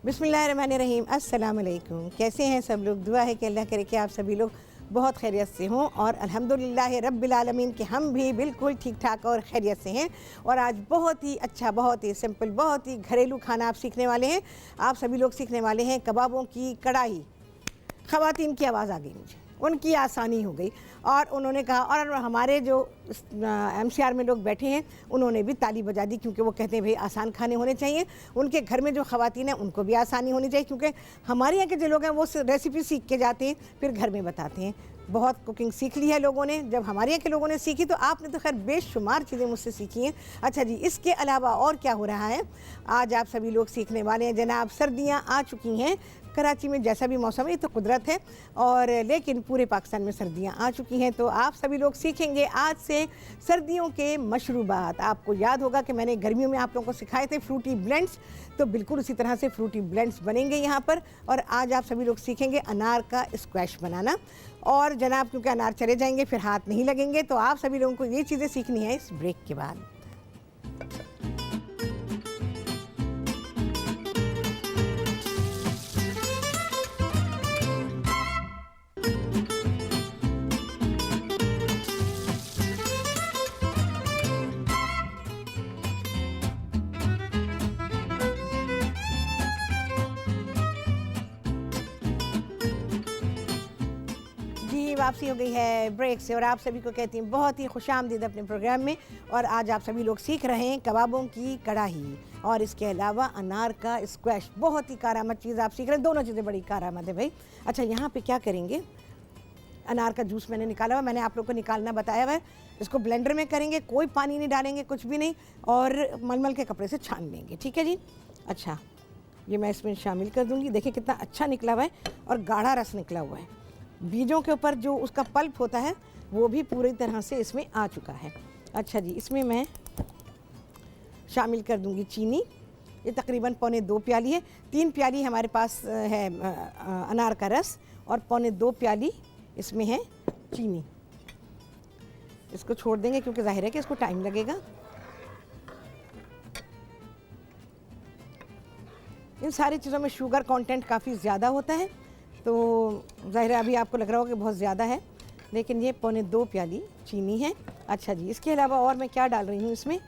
बिस्मिल्लाहिर्रहमानिर्रहीम। अस्सलाम वालेकुम। कैसे हैं सब लोग? दुआ है कि अल्लाह करे कि आप सभी लोग बहुत खैरियत से हों और अल्हम्दुलिल्लाह रब्बिल आलमीन कि हम भी बिल्कुल ठीक ठाक और खैरियत से हैं। और आज बहुत ही अच्छा, बहुत ही सिंपल, बहुत ही घरेलू खाना आप सीखने वाले हैं। आप सभी लोग सीखने वाले हैं कबाबों की कढ़ाई। ख़वातीन की आवाज़ आ गई मुझे, उनकी आसानी हो गई और उन्होंने कहा, और हमारे जो MCR में लोग बैठे हैं उन्होंने भी ताली बजा दी, क्योंकि वो कहते हैं भाई आसान खाने होने चाहिए। उनके घर में जो ख़वातीन हैं उनको भी आसानी होनी चाहिए, क्योंकि हमारे यहाँ के जो लोग हैं वो रेसिपी सीख के जाते हैं फिर घर में बताते हैं। बहुत कुकिंग सीख ली है लोगों ने, जब हमारे यहाँ के लोगों ने सीखी तो आपने तो खैर बेशुमार चीज़ें मुझसे सीखी हैं। अच्छा जी, इसके अलावा और क्या हो रहा है आज आप सभी लोग सीखने वाले हैं। जनाब, सर्दियाँ आ चुकी हैं। कराची में जैसा भी मौसम है ये तो कुदरत है, और लेकिन पूरे पाकिस्तान में सर्दियां आ चुकी हैं। तो आप सभी लोग सीखेंगे आज से सर्दियों के मशरूबात। आपको याद होगा कि मैंने गर्मियों में आप लोगों को सिखाए थे फ्रूटी ब्लेंड्स, तो बिल्कुल उसी तरह से फ्रूटी ब्लेंड्स बनेंगे यहाँ पर। और आज आप सभी लोग सीखेंगे अनार का स्क्वैश बनाना। और जनाब, क्योंकि अनार चले जाएंगे फिर हाथ नहीं लगेंगे, तो आप सभी लोगों को ये चीज़ें सीखनी है इस ब्रेक के बाद। वापसी हो गई है ब्रेक से, और आप सभी को कहती हैं बहुत ही खुशामदीद अपने प्रोग्राम में। और आज आप सभी लोग सीख रहे हैं कबाबों की कढ़ाई और इसके अलावा अनार का स्क्वैश। बहुत ही कारामद चीज़ आप सीख रहे हैं, दोनों चीज़ें बड़ी कारामद है भाई। अच्छा, यहाँ पे क्या करेंगे, अनार का जूस मैंने निकाला हुआ, मैंने आप लोग को निकालना बताया हुआ है। इसको ब्लेंडर में करेंगे, कोई पानी नहीं डालेंगे, कुछ भी नहीं, और मलमल के कपड़े से छान लेंगे। ठीक है जी। अच्छा, ये मैं इसमें शामिल कर दूँगी। देखिए कितना अच्छा निकला हुआ है और गाढ़ा रस निकला हुआ है। बीजों के ऊपर जो उसका पल्प होता है वो भी पूरी तरह से इसमें आ चुका है। अच्छा जी, इसमें मैं शामिल कर दूंगी चीनी। ये तकरीबन 1.25 प्याली है। 3 प्याली हमारे पास है अनार का रस और 1.25 प्याली इसमें है चीनी। इसको छोड़ देंगे क्योंकि जाहिर है कि इसको टाइम लगेगा। इन सारी चीज़ों में शुगर कंटेंट काफ़ी ज़्यादा होता है, तो ज़ाहिर है अभी आपको लग रहा होगा कि बहुत ज़्यादा है, लेकिन ये 1.25 प्याली चीनी है। अच्छा जी, इसके अलावा और मैं क्या डाल रही हूँ इसमें,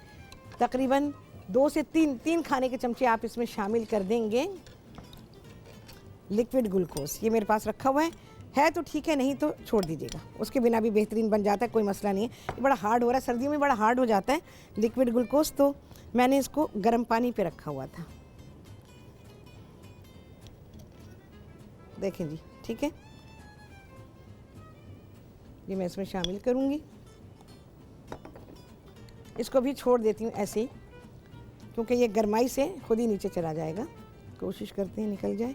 तकरीबन 2 से 3 खाने के चमचे आप इसमें शामिल कर देंगे लिक्विड ग्लूकोज। ये मेरे पास रखा हुआ है तो ठीक है, नहीं तो छोड़ दीजिएगा, उसके बिना भी बेहतरीन बन जाता है, कोई मसला नहीं है। ये बड़ा हार्ड हो रहा है, सर्दियों में बड़ा हार्ड हो जाता है लिक्विड ग्लूकोज, तो मैंने इसको गर्म पानी पे रखा हुआ था। देखें जी, ठीक है, ये मैं इसमें शामिल करूंगी। इसको भी छोड़ देती हूँ ऐसे ही, क्योंकि ये गर्माई से खुद ही नीचे चला जाएगा। कोशिश करते हैं निकल जाए।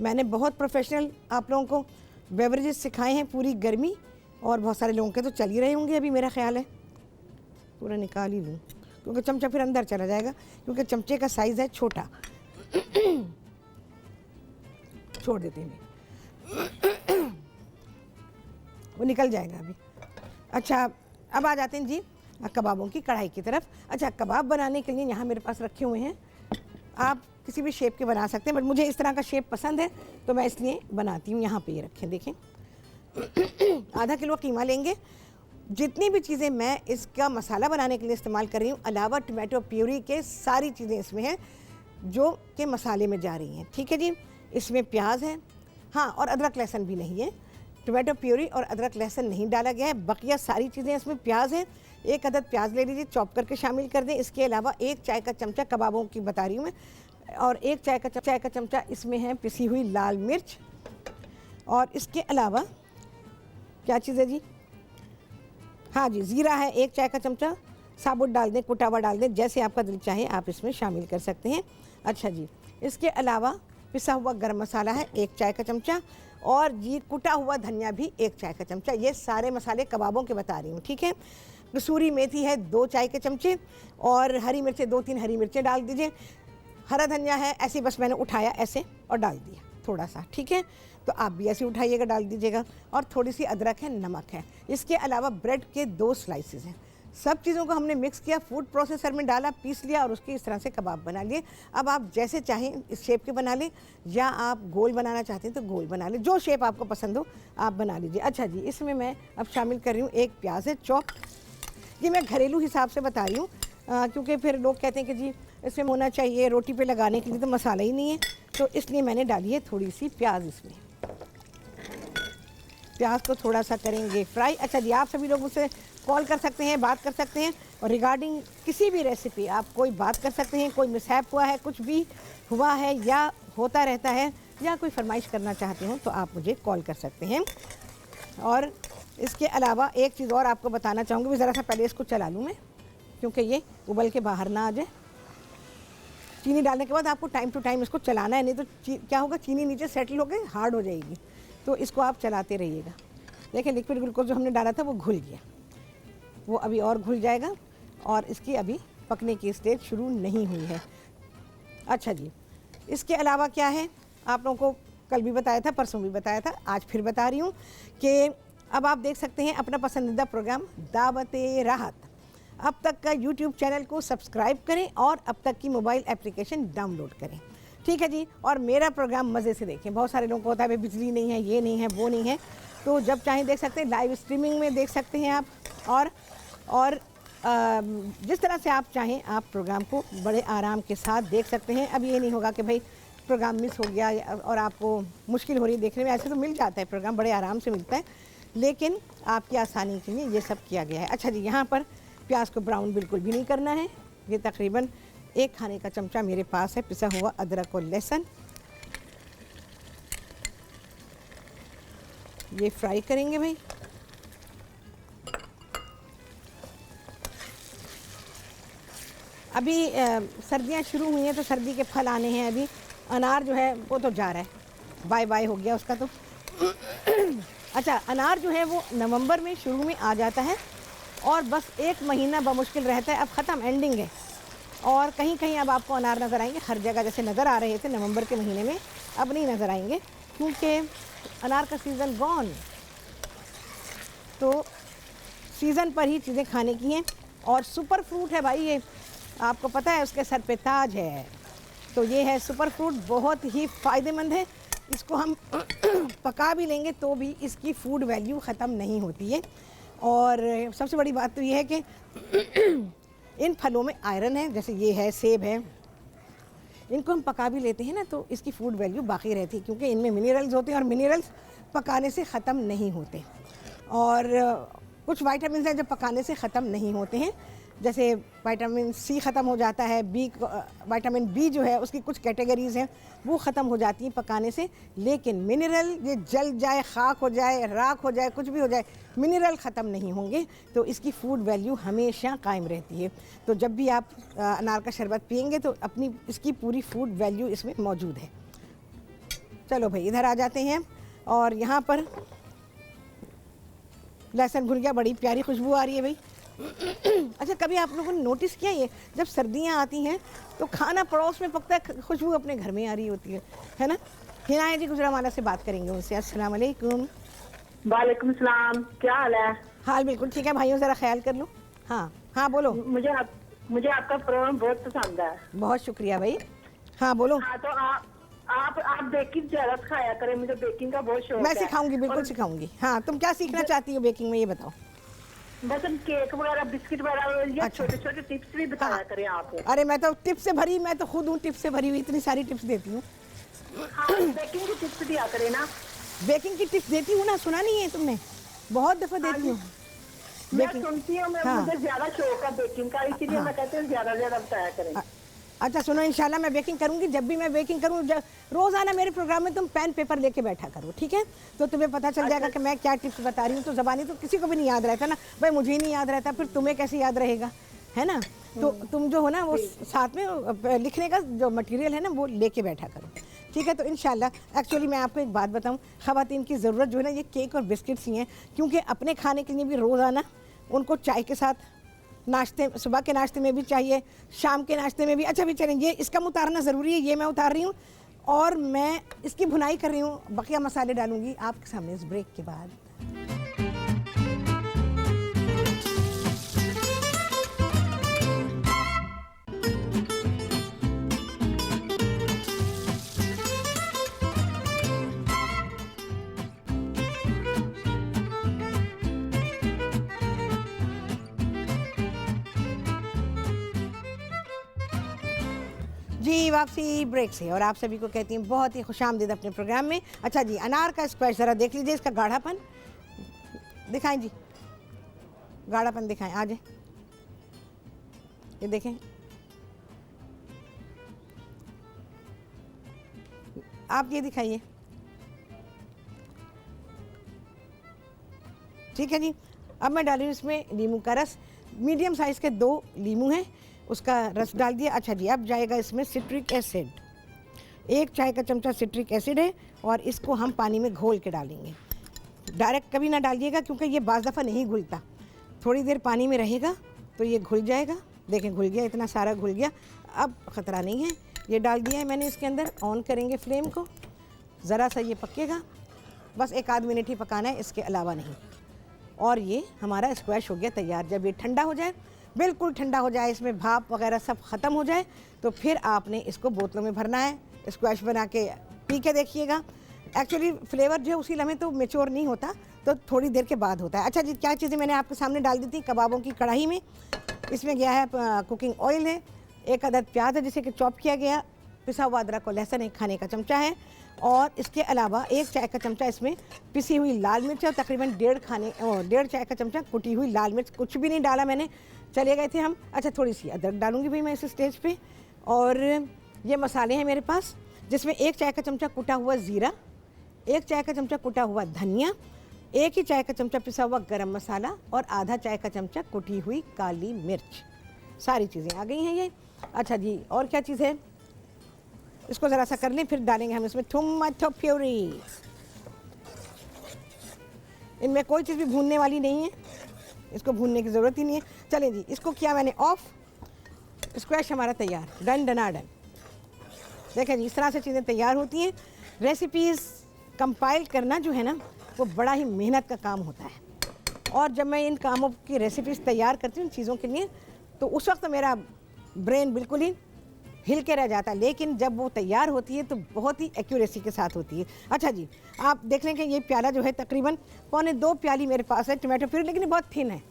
मैंने बहुत प्रोफेशनल आप लोगों को बेवरेजेस सिखाए हैं पूरी गर्मी, और बहुत सारे लोगों के तो चल ही रहे होंगे अभी, मेरा ख्याल है। पूरा निकाल ही लूँ क्योंकि चमचा फिर अंदर चला जाएगा, क्योंकि चमचे का साइज़ है छोटा। छोड़ देते हैं, वो निकल जाएगा अभी। अच्छा, अब आ जाते हैं जी कबाबों की कढ़ाई की तरफ। अच्छा, कबाब बनाने के लिए यहाँ मेरे पास रखे हुए हैं, आप किसी भी शेप के बना सकते हैं, बट मुझे इस तरह का शेप पसंद है तो मैं इसलिए बनाती हूँ। यहाँ पे ये रखें, देखें। आधा किलो कीमा लेंगे। जितनी भी चीज़ें मैं इसका मसाला बनाने के लिए इस्तेमाल कर रही हूँ, अलावा टमाटो प्यूरी के, सारी चीज़ें इसमें हैं जो कि मसाले में जा रही हैं। ठीक है जी। इसमें प्याज है, हाँ, और अदरक लहसुन भी नहीं है। टमाटो प्यूरी और अदरक लहसुन नहीं डाला गया है, बकिया सारी चीज़ें इसमें प्याज है। 1 अदद प्याज ले लीजिए, चॉप करके शामिल कर दें। इसके अलावा 1 चाय का चमचा, कबाबों की बता रही हूँ मैं, और 1 चाय का चमचा इसमें है पिसी हुई लाल मिर्च। और इसके अलावा क्या चीज़ है जी, हाँ जी, ज़ीरा है 1 चाय का चमचा, साबुत डाल दें, कुटा हुआ डाल दें, जैसे आपका दिल चाहे आप इसमें शामिल कर सकते हैं। अच्छा जी, इसके अलावा पिसा हुआ गरम मसाला है 1 चाय का चमचा, और जी कुटा हुआ धनिया भी 1 चाय का चमचा। ये सारे मसाले कबाबों के बता रही हूँ, ठीक है। कसूरी मेथी है 2 चाय के चमचे, और हरी मिर्चें 2-3 हरी मिर्चें डाल दीजिए। हरा धनिया है, ऐसे बस मैंने उठाया ऐसे और डाल दिया थोड़ा सा, ठीक है। तो आप भी ऐसे उठाइएगा, डाल दीजिएगा। और थोड़ी सी अदरक है, नमक है। इसके अलावा ब्रेड के 2 स्लाइसेस हैं, सब चीज़ों को हमने मिक्स किया, फूड प्रोसेसर में डाला, पीस लिया और उसके इस तरह से कबाब बना लिए। अब आप जैसे चाहें इस शेप के बना लें, या आप गोल बनाना चाहते हैं तो गोल बना लें, जो शेप आपको पसंद हो आप बना लीजिए। अच्छा जी, इसमें मैं अब शामिल कर रही हूँ एक प्याज है चॉप। ये मैं घरेलू हिसाब से बता रही हूँ, क्योंकि फिर लोग कहते हैं कि जी इसमें होना चाहिए रोटी पे लगाने के लिए, तो मसाला ही नहीं है, तो इसलिए मैंने डाली है थोड़ी सी प्याज इसमें। प्याज को थोड़ा सा करेंगे फ्राई। अच्छा जी, आप सभी लोग मुझसे कॉल कर सकते हैं, बात कर सकते हैं, और रिगार्डिंग किसी भी रेसिपी आप कोई बात कर सकते हैं, कोई मिसहैप हुआ है, कुछ भी हुआ है या होता रहता है, या कोई फरमाइश करना चाहते हो तो आप मुझे कॉल कर सकते हैं। और इसके अलावा एक चीज़ और आपको बताना चाहूँगी, भी ज़रा सा पहले इसको चला लूँ मैं, क्योंकि ये उबल के बाहर ना आ जाए। चीनी डालने के बाद आपको टाइम टू टाइम इसको चलाना है, नहीं तो क्या होगा, चीनी नीचे सेटल होकर हार्ड हो जाएगी, तो इसको आप चलाते रहिएगा। देखिए लिक्विड ग्लूकोज जो हमने डाला था वो घुल गया, वो अभी और घुल जाएगा, और इसकी अभी पकने की स्टेज शुरू नहीं हुई है। अच्छा जी, इसके अलावा क्या है, आप लोगों को कल भी बताया था, परसों भी बताया था, आज फिर बता रही हूँ कि अब आप देख सकते हैं अपना पसंदीदा प्रोग्राम दावते राहत। अब तक का यूट्यूब चैनल को सब्सक्राइब करें और अब तक की मोबाइल एप्लीकेशन डाउनलोड करें, ठीक है जी। और मेरा प्रोग्राम मज़े से देखें। बहुत सारे लोगों को होता है भाई बिजली नहीं है, ये नहीं है, वो नहीं है, तो जब चाहें देख सकते हैं, लाइव स्ट्रीमिंग में देख सकते हैं आप, और जिस तरह से आप चाहें आप प्रोग्राम को बड़े आराम के साथ देख सकते हैं। अब ये नहीं होगा कि भाई प्रोग्राम मिस हो गया और आपको मुश्किल हो रही है देखने में। ऐसे तो मिल जाता है प्रोग्राम, बड़े आराम से मिलता है, लेकिन आपकी आसानी के लिए ये सब किया गया है। अच्छा जी, यहाँ पर प्याज को ब्राउन बिल्कुल भी नहीं करना है। ये तकरीबन 1 खाने का चमचा मेरे पास है पिसा हुआ अदरक और लहसुन, ये फ्राई करेंगे भाई। अभी सर्दियाँ शुरू हुई हैं तो सर्दी के फल आने हैं। अभी अनार जो है वो तो जा रहा है, बाय बाय हो गया उसका तो। अच्छा, अनार जो है वो नवंबर में शुरू में आ जाता है और बस 1 महीना बमुश्किल रहता है, अब ख़त्म, एंडिंग है। और कहीं कहीं अब आपको अनार नज़र आएंगे, हर जगह जैसे नज़र आ रहे थे नवंबर के महीने में, अब नहीं नज़र आएंगे, क्योंकि अनार का सीज़न गॉन। तो सीज़न पर ही चीज़ें खाने की हैं। और सुपर फ्रूट है भाई, ये आपको पता है उसके सर पे ताज है। तो ये है सुपर फ्रूट, बहुत ही फ़ायदेमंद है। इसको हम पका भी लेंगे तो भी इसकी फूड वैल्यू ख़त्म नहीं होती है। और सबसे बड़ी बात तो ये है कि इन फलों में आयरन है, जैसे ये है, सेब है, इनको हम पका भी लेते हैं ना तो इसकी फूड वैल्यू बाकी रहती है, क्योंकि इनमें मिनरल्स होते हैं और मिनरल्स पकाने से ख़त्म नहीं होते। और कुछ वाइटामिन हैं जो पकाने से ख़त्म नहीं होते हैं, जैसे विटामिन सी ख़त्म हो जाता है, विटामिन बी जो है उसकी कुछ कैटेगरीज़ हैं वो ख़त्म हो जाती हैं पकाने से। लेकिन मिनरल, ये जल जाए, खाक हो जाए, राख हो जाए, कुछ भी हो जाए, मिनरल ख़त्म नहीं होंगे, तो इसकी फूड वैल्यू हमेशा कायम रहती है। तो जब भी आप अनार का शरबत पियेंगे तो अपनी इसकी पूरी फूड वैल्यू इसमें मौजूद है। चलो भाई इधर आ जाते हैं, और यहाँ पर लहसुन भुन गया, बड़ी प्यारी खुशबू आ रही है भाई। अच्छा, कभी आप लोगों ने नोटिस किया ये, जब सर्दियाँ आती हैं तो खाना पड़ोस में पकता है, खुशबू अपने घर में आ रही होती है ना। हिनाया जी गुजरावाला से बात करेंगे उनसे। अस्सलाम वालेकुम। वालेकुम सलाम, क्या हाल है? हाल बिल्कुल ठीक है भाइयों, ज़रा ख्याल कर लो। हाँ हाँ बोलो। मुझे आपका प्रोग्राम बहुत पसंद है। बहुत शुक्रिया भाई। हाँ बोलो। हाँ, तो आप बेकिंग ज्यादा सिखाया करें, मुझे बेकिंग का बहुत शौक है। मैं सिखाऊंगी, बिल्कुल सिखाऊंगी। हाँ, तुम क्या सीखना चाहती हो बेकिंग में, ये बताओ। बस केक वगैरह, बिस्किट वगैरह, ये अच्छा। छोटे छोटे टिप्स भी बताया करें आप। अरे मैं तो टिप्स से भरी, मैं तो खुद हूँ टिप्स से भरी हुई, इतनी सारी टिप्स देती हूँ। हाँ, बेकिंग की टिप्स दिया करें ना। बेकिंग की टिप्स देती हूँ ना, सुना नहीं है तुमने? बहुत दफ़ा देती हूँ। मैं सुनती हूँ, मुझे ज्यादा शौक है बेकिंग का, इसीलिए मैं कहती हूँ ज्यादा ज्यादा बताया करें। अच्छा सुनो, इंशाल्लाह मैं बेकिंग करूंगी। जब भी मैं बेकिंग करूँ, रोज़ाना मेरे प्रोग्राम में तुम पेन पेपर लेके बैठा करो, ठीक है? तो तुम्हें पता चल जाएगा कि मैं क्या टिप्स बता रही हूँ। तो ज़बानी तो किसी को भी नहीं याद रहता ना भाई, मुझे ही नहीं याद रहता, फिर तुम्हें कैसे याद रहेगा, है ना? तो तुम जो हो ना वो साथ में लिखने का जो मटेरियल है ना वो लेके बैठा करो, ठीक है? तो इंशाल्लाह। एक्चुअली मैं आपको एक बात बताऊँ, ख़वातीन की ज़रूरत जो है ना ये केक और बिस्किट्स ही हैं, क्योंकि अपने खाने के लिए भी रोज़ाना उनको चाय के साथ, नाश्ते, सुबह के नाश्ते में भी चाहिए, शाम के नाश्ते में भी। अच्छा भी चलें, ये इसका उतारना ज़रूरी है, ये मैं उतार रही हूँ और मैं इसकी भुनाई कर रही हूँ, बकिया मसाले डालूंगी आपके सामने इस ब्रेक के बाद। जी वापसी ब्रेक से, और आप सभी को कहती हूँ बहुत ही खुशामदीद अपने प्रोग्राम में। अच्छा जी, अनार का स्क्वैश ज़रा देख लीजिए, इसका गाढ़ापन दिखाएं जी, गाढ़ापन दिखाएं, आ जाए, ये देखें, आप ये दिखाइए। ठीक है जी, अब मैं डाल रही हूँ इसमें नींबू का रस। मीडियम साइज़ के 2 नींबू हैं, उसका रस डाल दिया। अच्छा जी, अब जाएगा इसमें सिट्रिक एसिड, 1 चाय का चमचा सिट्रिक एसिड है, और इसको हम पानी में घोल के डालेंगे। डायरेक्ट कभी ना डालिएगा क्योंकि ये बाज़ दफ़ा नहीं घुलता, थोड़ी देर पानी में रहेगा तो ये घुल जाएगा। देखें घुल गया, इतना सारा घुल गया, अब ख़तरा नहीं है। ये डाल दिया है मैंने इसके अंदर। ऑन करेंगे फ्लेम को, ज़रा सा ये पकेगा, बस 1 आध मिनट ही पकाना है, इसके अलावा नहीं। और ये हमारा स्क्वैश हो गया तैयार। जब ये ठंडा हो जाए, बिल्कुल ठंडा हो जाए, इसमें भाप वगैरह सब ख़त्म हो जाए, तो फिर आपने इसको बोतलों में भरना है। स्क्वैश बना के पी के देखिएगा। एक्चुअली फ्लेवर जो है उसी लम्हे तो मेच्योर नहीं होता, तो थोड़ी देर के बाद होता है। अच्छा जी, क्या चीज़ें मैंने आपके सामने डाल दी थी कबाबों की कढ़ाई में। इसमें गया है कुकिंग ऑयल है, 1 अदद प्याज है जिसे कि चॉप किया गया, पिसा हुआ अदरक और लहसुन 1 खाने का चमचा है, और इसके अलावा 1 चाय का चमचा इसमें पिसी हुई लाल मिर्च है, और तकरीबन 1.5 चाय का चमचा कुटी हुई लाल मिर्च। कुछ भी नहीं डाला मैंने, चले गए थे हम। अच्छा, थोड़ी सी अदरक डालूंगी भाई मैं इस स्टेज पे। और ये मसाले हैं मेरे पास, जिसमें 1 चाय का चमचा कुटा हुआ ज़ीरा, 1 चाय का चमचा कुटा हुआ धनिया, 1 ही चाय का चमचा पिसा हुआ गरम मसाला, और आधा चाय का चमचा कुटी हुई काली मिर्च। सारी चीज़ें आ गई हैं ये। अच्छा जी, और क्या चीज़ है, इसको ज़रा सा कर लें, फिर डालेंगे हम इसमें टोमेटो प्यूरी। इनमें कोई चीज़ भी भूनने वाली नहीं है, इसको भूनने की ज़रूरत ही नहीं है। चलें जी, इसको किया मैंने ऑफ, स्क्वैश हमारा तैयार, डन डनाडन। देखें जी, इस तरह से चीज़ें तैयार होती हैं। रेसिपीज़ कंपाइल करना जो है ना, वो बड़ा ही मेहनत का काम होता है, और जब मैं इन कामों की रेसिपीज़ तैयार करती हूँ चीज़ों के लिए, तो उस वक्त मेरा ब्रेन बिल्कुल ही हिल के रह जाता है, लेकिन जब वो तैयार होती है तो बहुत ही एक्यूरेसी के साथ होती है। अच्छा जी, आप देख लें कि ये प्याला जो है तकरीबन 1.25 प्याली मेरे पास है टमाटो प्यूरी, लेकिन ये बहुत थिन है।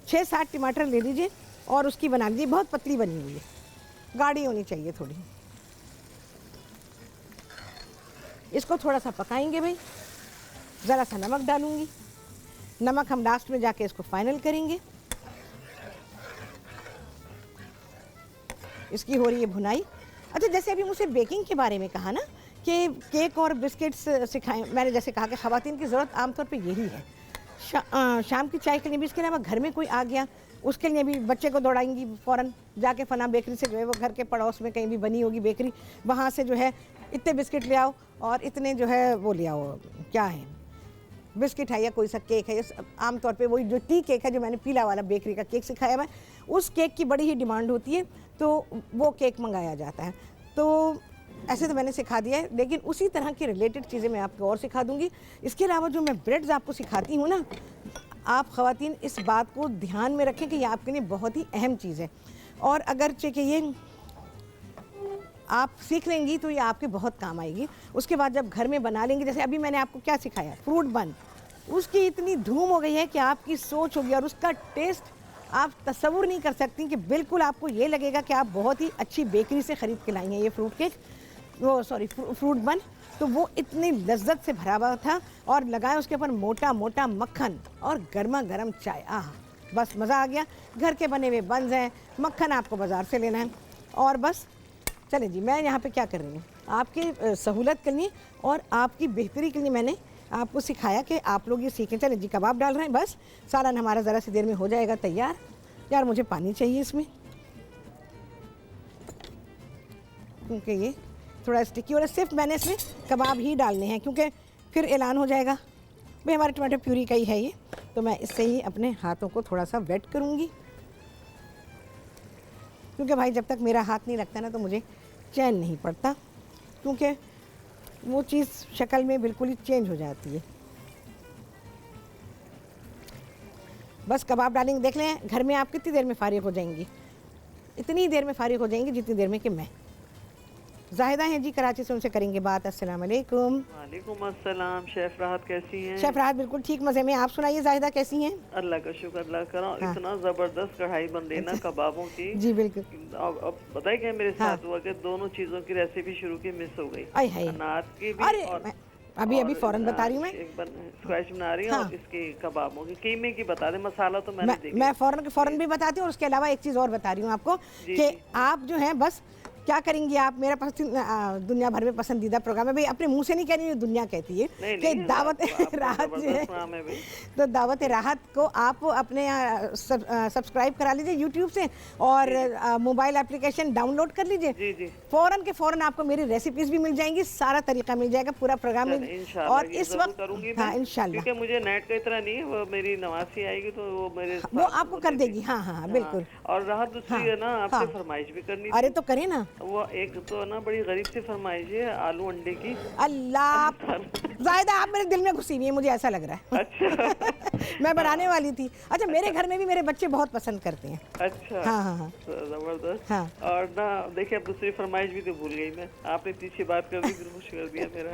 6-7 टमाटर ले लीजिए और उसकी बना लीजिए, बहुत पतली बनी हुई है, गाढ़ी होनी चाहिए थोड़ी। इसको थोड़ा सा पकाएंगे भाई, ज़रा सा नमक डालूंगी, नमक हम लास्ट में जाके इसको फाइनल करेंगे। इसकी हो रही है भुनाई। अच्छा, जैसे अभी मुझसे बेकिंग के बारे में कहा ना कि केक और बिस्किट्स सिखाएं, मैंने जैसे कहा कि ख़वातीन की ज़रूरत आमतौर पे यही है। शाम की चाय के लिए भी, इसके अलावा घर में कोई आ गया उसके लिए भी बच्चे को दौड़ाएंगी फ़ौरन जाके फना बेकरी से, जो है वो घर के पड़ोस में कहीं भी बनी होगी बेकरी, वहाँ से जो है इतने बिस्किट ले आओ और इतने जो है वो ले आओ, क्या है बिस्किट है या कोई सा केक है। आमतौर पे वही जो टी केक है जो मैंने पीला वाला बेकरी का केक सिखाया मैं, उस केक की बड़ी ही डिमांड होती है, तो वो केक मंगाया जाता है। तो ऐसे तो मैंने सिखा दिया है, लेकिन उसी तरह की रिलेटेड चीज़ें मैं आपको और सिखा दूँगी। इसके अलावा जो मैं ब्रेड्स आपको सिखाती हूँ ना, आप ख़वातीन इस बात को ध्यान में रखें कि ये आपके लिए बहुत ही अहम चीज़ है, और अगर कि ये आप सीख लेंगी तो ये आपके बहुत काम आएगी। उसके बाद जब घर में बना लेंगे, जैसे अभी मैंने आपको क्या सिखाया, फ्रूट बन, उसकी इतनी धूम हो गई है कि आपकी सोच होगी, और उसका टेस्ट आप तस्वुर नहीं कर सकती, कि बिल्कुल आपको ये लगेगा कि आप बहुत ही अच्छी बेकरी से ख़रीद के लाई हैं ये फ्रूट केक, वो सॉरी फ्रूट बन। तो वो इतनी लज्जत से भरा हुआ था, और लगाए उसके ऊपर मोटा मोटा मक्खन और गर्मा गर्म चाय, आह बस मज़ा आ गया। घर के बने हुए बंस हैं, मक्खन आपको बाज़ार से लेना है, और बस चले जी। मैं यहाँ पे क्या कर रही हूँ, आपकी सहूलत के लिए और आपकी बेहतरी के लिए मैंने आपको सिखाया कि आप लोग ये सीखें। चले जी, कबाब डाल रहे हैं, बस सालन हमारा ज़रा सी देर में हो जाएगा तैयार। यार मुझे पानी चाहिए इसमें, क्योंकि ये थोड़ा स्टिकी, और सिर्फ मैंने इसमें कबाब ही डालने हैं, क्योंकि फिर ऐलान हो जाएगा भाई हमारे टमाटर प्यूरी का ही है ये। तो मैं इससे ही अपने हाथों को थोड़ा सा वेट करूँगी, क्योंकि भाई जब तक मेरा हाथ नहीं लगता ना तो मुझे चैन नहीं पड़ता, क्योंकि वो चीज़ शक्ल में बिल्कुल ही चेंज हो जाती है। बस कबाब डालेंगे, देख लें घर में आप कितनी देर में फारिग हो जाएंगी, इतनी देर में फारिग हो जाएंगी जितनी देर में कि मैं। जाहिदा हैं जी कराची से, उनसे करेंगे बात। अस्सलाम वालेकुम। वालेकुम अस्सलाम। शेफ राहत कैसी हैं? शेफ राहत बिल्कुल ठीक, मज़े में। आप सुनाइए जाहिदा कैसी हैं? अल्लाह का शुक्र, अल्लाह करो। हाँ। इतना जबरदस्त कढ़ाई बन रही ना कबाबों की। जी बिल्कुल। अब बताइए क्या मेरे हाँ। साथ हुआ कि दोनों चीजों की रेसिपी शुरू की मिस हो गई। आय हाय। अनार की भी अरे और अभी फौरन बता रही हूँ मैं। एक स्क्वैश बना रही हूँ हाँ। और इसके कबाबों की कीमे की बता दें। मसाला तो मैंने देखा। मैं फौरन भी बताती हूँ, और उसके अलावा एक चीज़ और बता रही हूँ आपको जी, कि जी। आप जो हैं बस क्या करेंगी, आप मेरा दुनिया भर में पसंदीदा प्रोग्राम है भाई, अपने मुंह से नहीं कह रही, दुनिया कहती है नहीं, कि नहीं, दावत आपका राहत जो है, जबरदस्त नाम है भाई। तो दावत राहत को आप अपने सब्सक्राइब करा लीजिए यूट्यूब से, और मोबाइल एप्लीकेशन डाउनलोड कर लीजिए। जी, जी। फौरन के फौरन आपको मेरी रेसिपीज भी मिल जाएंगी, सारा तरीका मिल जाएगा, पूरा प्रोग्राम मिल। इंशाल्लाह और ये इस जरूर वक्त करूंगी हाँ मैं, इंशाल्लाह क्योंकि मुझे नेट का इतना नहीं है। वो मेरी नवासी आएगी तो वो मेरे वो साथ आपको वो कर दे देगी। हाँ हाँ हाँ बिल्कुल। और राहत दूसरी हाँ, है ना, आपसे हाँ। फरमाइश भी करनी अरे थी। तो करें ना। वो एक तो ना बड़ी गरीब सी फरमाइश है, आलू अंडे की। अल्लाह, जायदा आप मेरे दिल में घुसी हुई है, मुझे ऐसा लग रहा है। अच्छा। मैं बनाने वाली थी। अच्छा, मेरे घर में भी मेरे बच्चे बहुत पसंद करते हैं। अच्छा। हाँ हाँ हाँ जबरदस्त। हाँ। और ना देखिए, अब दूसरी फरमाइश भी तो भूल गई मैं। आपने पीछे बात कर दी, दिल खुश कर दिया मेरा।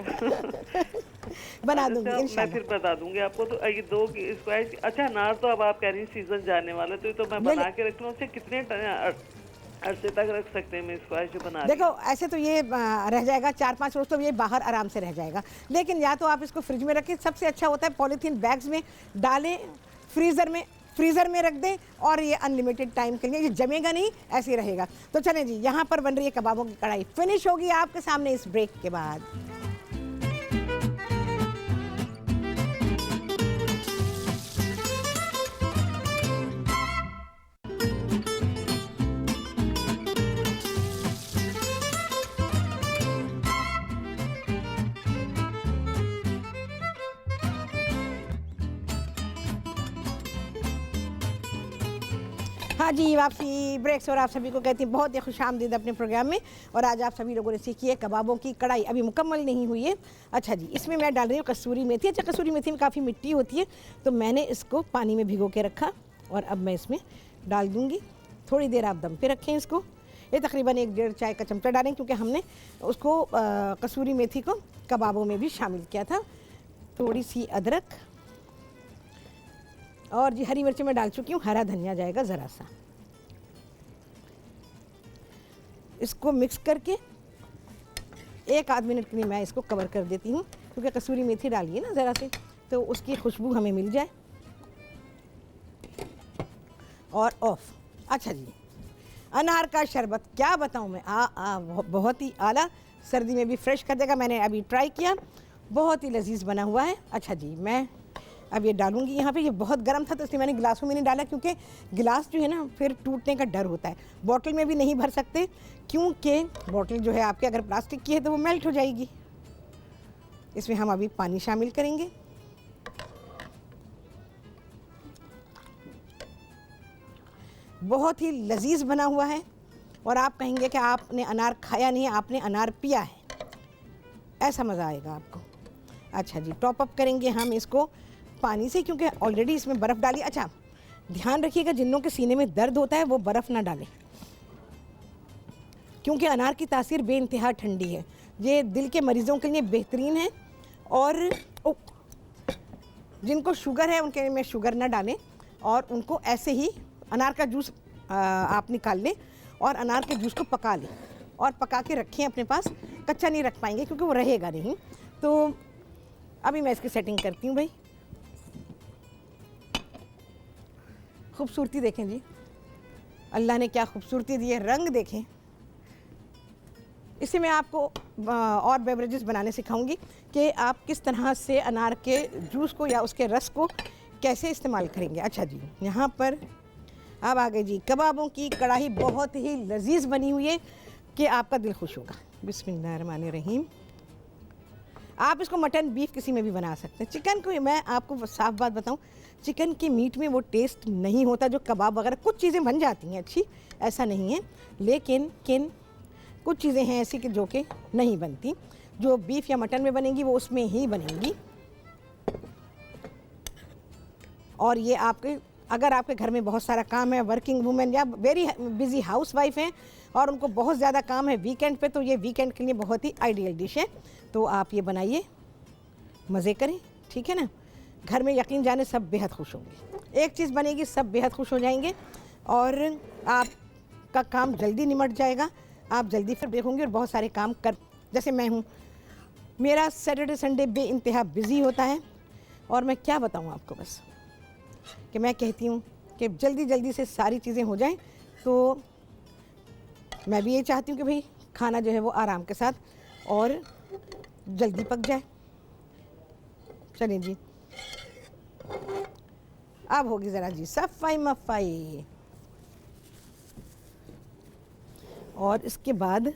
बना अच्छा, दूंगी मैं इंशाल्लाह। फिर बता दूंगी आपको। तो ये दो स्क्वायर। अच्छा, अनार तो अब आप कह रही हैं सीजन जाने वाला, तो मैं ले बना के रख लूँ। उससे कितने अरसे तक रख सकते हैं मैं स्क्वायर जो बना रही देखो, ऐसे तो ये रह जाएगा 4-5 रोज, तो ये बाहर आराम से रह जाएगा। लेकिन या तो आप इसको फ्रिज में रखें, सबसे अच्छा होता है पॉलीथीन बैग्स में डालें, फ्रीज़र में रख दें, और ये अनलिमिटेड टाइम के लिए, ये जमेगा नहीं, ऐसे ही रहेगा। तो चलें जी, यहाँ पर बन रही है कबाबों की कढ़ाई, फिनिश होगी आपके सामने इस ब्रेक के बाद। हाँ जी, वापसी ब्रेक्स, और आप सभी को कहती हैं बहुत ही खुशामदीद अपने प्रोग्राम में। और आज आप सभी लोगों ने सीखी है कबाबों की कढ़ाई, अभी मुकम्मल नहीं हुई है। अच्छा जी, इसमें मैं डाल रही हूँ कसूरी मेथी। अच्छा, कसूरी मेथी में काफ़ी मिट्टी होती है, तो मैंने इसको पानी में भिगो के रखा, और अब मैं इसमें डाल दूँगी। थोड़ी देर आप दम पे रखें इसको। ये तकरीबन 1-1.5 चाय का चमचा डालें, क्योंकि हमने उसको कसूरी मेथी को कबाबों में भी शामिल किया था। थोड़ी सी अदरक, और जी हरी मिर्ची मैं डाल चुकी हूँ, हरा धनिया जाएगा ज़रा सा। इसको मिक्स करके 1-आध मिनट के लिए मैं इसको कवर कर देती हूँ, क्योंकि कसूरी मेथी डालिए ना ज़रा से, तो उसकी खुशबू हमें मिल जाए। और ऑफ। अच्छा जी, अनार का शरबत क्या बताऊँ मैं, बहुत ही आला, सर्दी में भी फ्रेश कर देगा। मैंने अभी ट्राई किया, बहुत ही लजीज बना हुआ है। अच्छा जी, मैं अब ये डालूंगी यहाँ पे। ये बहुत गर्म था, तो इसलिए मैंने गिलासों में नहीं डाला, क्योंकि गिलास जो है ना फिर टूटने का डर होता है। बॉटल में भी नहीं भर सकते, क्योंकि बॉटल जो है आपके अगर प्लास्टिक की है तो वो मेल्ट हो जाएगी। इसमें हम अभी पानी शामिल करेंगे। बहुत ही लजीज बना हुआ है, और आप कहेंगे कि आपने अनार खाया नहीं है, आपने अनार पिया है, ऐसा मज़ा आएगा आपको। अच्छा जी, टॉप अप करेंगे हम इसको पानी से, क्योंकि ऑलरेडी इसमें बर्फ़ डाली। अच्छा, ध्यान रखिएगा, जिन्हों के सीने में दर्द होता है वो बर्फ़ ना डालें, क्योंकि अनार की तासीर बेइंतहा ठंडी है। ये दिल के मरीज़ों के लिए बेहतरीन है। और जिनको शुगर है उनके में शुगर ना डालें, और उनको ऐसे ही अनार का जूस आप निकाल लें, और अनार के जूस को पका लें, और पका के रखें अपने पास। कच्चा नहीं रख पाएंगे, क्योंकि वो रहेगा नहीं। तो अभी मैं इसकी सेटिंग करती हूँ भाई। खूबसूरती देखें जी, अल्लाह ने क्या खूबसूरती दी है, रंग देखें। इसे मैं आपको और बेवरेजेस बनाने सिखाऊंगी कि आप किस तरह से अनार के जूस को या उसके रस को कैसे इस्तेमाल करेंगे। अच्छा जी, यहाँ पर अब आ गए जी कबाबों की कढ़ाई, बहुत ही लजीज बनी हुई है कि आपका दिल खुश होगा। बिस्मिल्लाहिर्रहमानिर्रहीम। आप इसको मटन बीफ किसी में भी बना सकते हैं। चिकन को मैं आपको साफ बात बताऊं, चिकन के मीट में वो टेस्ट नहीं होता जो कबाब वगैरह। कुछ चीज़ें बन जाती हैं अच्छी, ऐसा नहीं है, लेकिन कुछ चीज़ें हैं ऐसी कि जो कि नहीं बनती। जो बीफ या मटन में बनेंगी वो उसमें ही बनेंगी। और ये आपके, अगर आपके घर में बहुत सारा काम है, वर्किंग वूमेन या वेरी बिजी हाउस वाइफ हैं, और उनको बहुत ज़्यादा काम है वीकेंड पे, तो ये वीकेंड के लिए बहुत ही आइडियल डिश है। तो आप ये बनाइए, मज़े करें, ठीक है ना। घर में यकीन जाने सब बेहद खुश होंगे। एक चीज़ बनेगी, सब बेहद खुश हो जाएंगे और आपका काम जल्दी निमट जाएगा, आप जल्दी फिर ब्रेक होंगे और बहुत सारे काम कर, जैसे मैं हूँ, मेरा सैटरडे संडे बेइंतहा बिज़ी होता है और मैं क्या बताऊँ आपको, बस कि मैं कहती हूँ कि जल्दी जल्दी से सारी चीज़ें हो जाएं। तो मैं भी ये चाहती हूँ कि भाई खाना जो है वो आराम के साथ और जल्दी पक जाए। चलिए जी, अब होगी ज़रा जी सफाई मफाई, और इसके बाद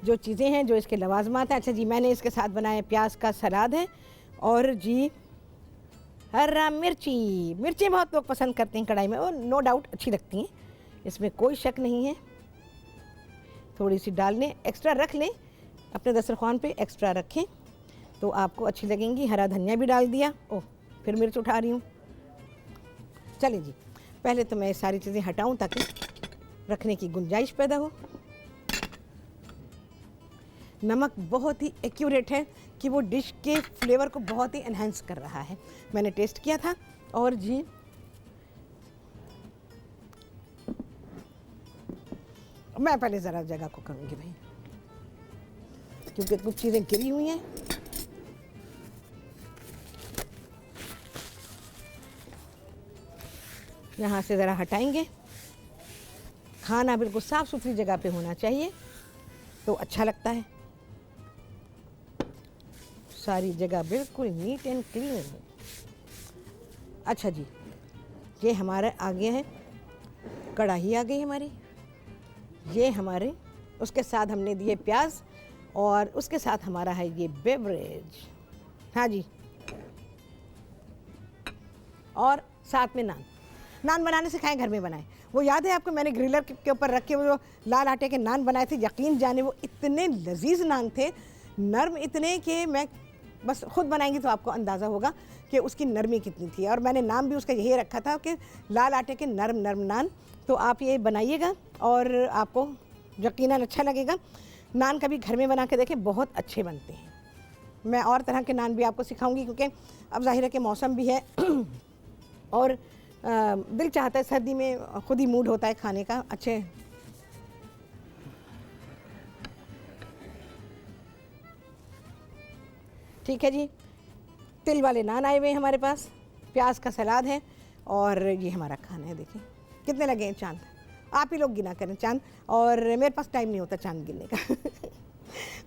जो चीज़ें हैं, जो इसके लवाजमात हैं। अच्छा जी, मैंने इसके साथ बनाया प्याज का सलाद है और जी हरा मिर्ची। मिर्चें बहुत लोग पसंद करते हैं कढ़ाई में, और नो डाउट अच्छी लगती हैं, इसमें कोई शक नहीं है। थोड़ी सी डाल लें, एक्स्ट्रा रख लें अपने दस्तरखान पे, एक्स्ट्रा रखें तो आपको अच्छी लगेंगी। हरा धनिया भी डाल दिया, ओह फिर मिर्च उठा रही हूँ। चलिए जी, पहले तो मैं ये सारी चीज़ें हटाऊँ ताकि रखने की गुंजाइश पैदा हो। नमक बहुत ही एक्यूरेट है कि वो डिश के फ्लेवर को बहुत ही एनहांस कर रहा है। मैंने टेस्ट किया था और जी मैं पहले ज़रा जगह को करूँगी भाई, क्योंकि कुछ चीज़ें गिरी हुई हैं। यहाँ से ज़रा हटाएंगे। खाना बिल्कुल साफ़ सुथरी जगह पे होना चाहिए तो अच्छा लगता है। सारी जगह बिल्कुल नीट एंड क्लीन। अच्छा जी, ये हमारा आ गया है, कढ़ाई आ गई हमारी, ये हमारे उसके साथ हमने दिए प्याज और उसके साथ हमारा है ये बेवरेज। हाँ जी, और साथ में नान। नान बनाने से खाएं, घर में बनाएं। वो याद है आपको, मैंने ग्रिलर के ऊपर रख के वो लाल आटे के नान बनाए थे, यकीन जाने वो इतने लजीज नान थे, नरम इतने कि मैं बस खुद बनाएंगी तो आपको अंदाज़ा होगा कि उसकी नरमी कितनी थी। और मैंने नाम भी उसका यही रखा था कि लाल आटे के नरम नरम नान। तो आप ये बनाइएगा और आपको यकीनन अच्छा लगेगा। नान कभी घर में बना के देखें, बहुत अच्छे बनते हैं। मैं और तरह के नान भी आपको सिखाऊंगी, क्योंकि अब ज़ाहिर है कि मौसम भी है और दिल चाहता है, सर्दी में खुद ही मूड होता है खाने का। अच्छे ठीक है जी, तिल वाले नान आए हुए हैं हमारे पास, प्याज का सलाद है और ये हमारा खाना है। देखिए कितने लगे हैं चांद, आप ही लोग गिना करें चांद, और मेरे पास टाइम नहीं होता चांद गिनने का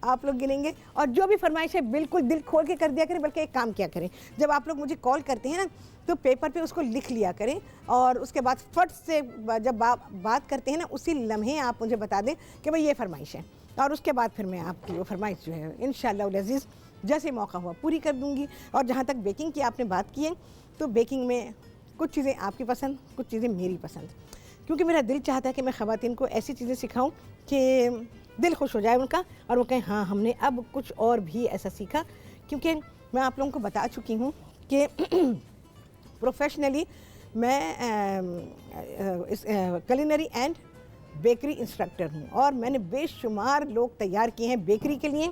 आप लोग गिनेंगे। और जो भी फरमाइश है बिल्कुल दिल खोल के कर दिया करें। बल्कि एक काम किया करें, जब आप लोग मुझे कॉल करते हैं ना, तो पेपर पे उसको लिख लिया करें और उसके बाद फट से जब बात करते हैं ना, उसी लम्हे आप मुझे बता दें कि भाई ये फरमाइश है, और उसके बाद फिर मैं आपकी वो फरमाइश जो है इंशाअल्लाह अज़ीज़ जैसे मौका हुआ पूरी कर दूँगी। और जहाँ तक बेकिंग की आपने बात की है, तो बेकिंग में कुछ चीज़ें आपकी पसंद, कुछ चीज़ें मेरी पसंद, क्योंकि मेरा दिल चाहता है कि मैं ख़वातीन को ऐसी चीज़ें सिखाऊं कि दिल खुश हो जाए उनका और वो कहें हाँ हमने अब कुछ और भी ऐसा सीखा। क्योंकि मैं आप लोगों को बता चुकी हूँ कि प्रोफेशनली मैं कुलिनरी एंड बेकरी इंस्ट्रक्टर हूँ, और मैंने बेशुमार लोग तैयार किए हैं बेकरी के लिए,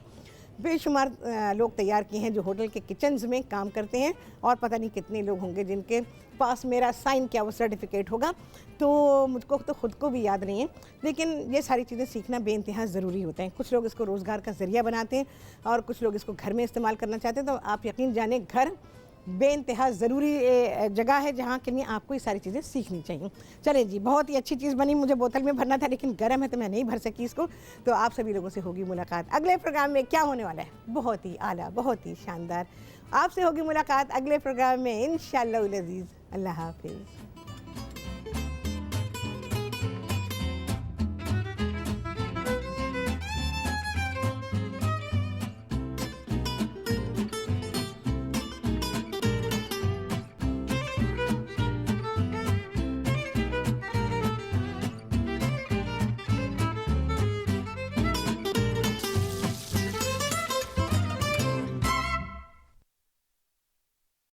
बेशुमार लोग तैयार किए हैं जो होटल के किचन्स में काम करते हैं, और पता नहीं कितने लोग होंगे जिनके पास मेरा साइन किया वो सर्टिफिकेट होगा। तो मुझको तो ख़ुद को भी याद नहीं है, लेकिन ये सारी चीज़ें सीखना बेइंतहा ज़रूरी होता है। कुछ लोग इसको रोज़गार का ज़रिया बनाते हैं और कुछ लोग इसको घर में इस्तेमाल करना चाहते हैं। तो आप यकीन जाने, घर बेइंतहा ज़रूरी जगह है जहाँ के लिए आपको ये सारी चीज़ें सीखनी चाहिए। चलें जी, बहुत ही अच्छी चीज़ बनी, मुझे बोतल में भरना था लेकिन गर्म है तो मैं नहीं भर सकी इसको। तो आप सभी लोगों से होगी मुलाकात अगले प्रोग्राम में। क्या होने वाला है, बहुत ही आला, बहुत ही शानदार। आपसे होगी मुलाकात अगले प्रोग्राम में इंशाअल्लाह अज़ीज़। अल्लाह हाफ़िज़।